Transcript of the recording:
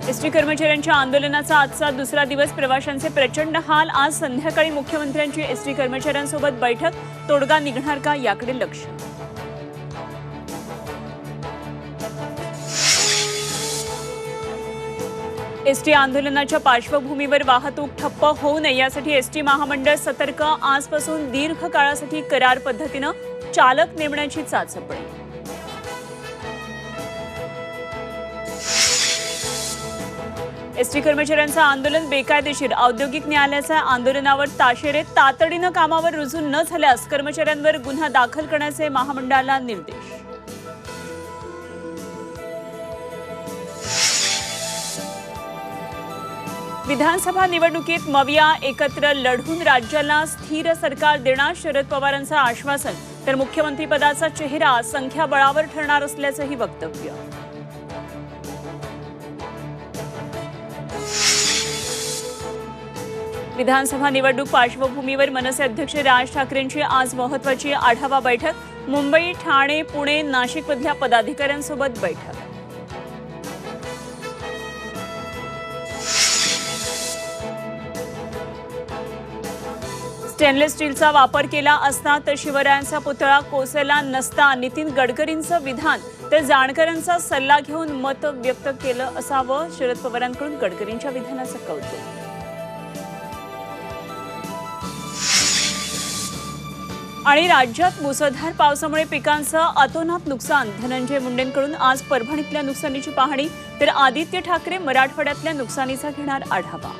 ST कर्मचाऱ्यांच्या आंदोलनाचा आजचा दुसरा दिवस, प्रवाशांचे प्रचंड हाल। आज संध्याकाळी मुख्यमंत्र्यांची एसटी कर्मचाऱ्यांसोबत बैठक, तोडगा निघणार का याकडे लक्ष। एसटी आंदोलनाच्या पार्श्वभूमीवर वाहतूक ठप्प होऊ नये यासाठी एसटी महामंडळ सतर्क। आजपासून दीर्घ काळासाठी करार पद्धतीने चालक नेमण्याची चाचपणी। एसटी कर्मचाऱ्यांचं आंदोलन बेकायदेशीर, औद्योगिक न्यायालयाच्या आंदोलनावर ताशेरे। तातडीनं कामावर रुजू न झाल्यास कर्मचाऱ्यांवर गुन्हा दाखल करण्याचे महामंडळाला निर्देश। विधानसभा निवडणुकीत मविया एकत्र लढून राज्याला स्थिर सरकार देणार, शरद पवारांचं आश्वासन। तर मुख्यमंत्रीपदाचा चेहरा संख्याबळावर ठरणार असल्याचंही वक्तव्य। विधानसभा निवडणूक पार्श्वभूमीवर मनसे अध्यक्ष राज ठाकरेंची आज महत्त्वाची आढावा बैठक। मुंबई, ठाणे, पुणे, नाशिकमधल्या पदाधिकाऱ्यांसोबत बैठक। स्टेनलेस स्टीलचा वापर केला असता तर शिवरायांचा पुतळा कोसळला नसता, नितीन गडकरींचं विधान। तर जाणकारांचा सल्ला घेऊन मत व्यक्त केलं असावं, शरद पवारांकडून गडकरींच्या विधानाचं कौतुक। आणि राज्यात मुसळधार पावसामुळे पिकांचं अतोनात नुकसान, धनंजय मुंडेंकडून आज परभणीतल्या नुकसानीची पाहणी। तर आदित्य ठाकरे मराठवाड्यातल्या नुकसानीचा घेणार आढावा।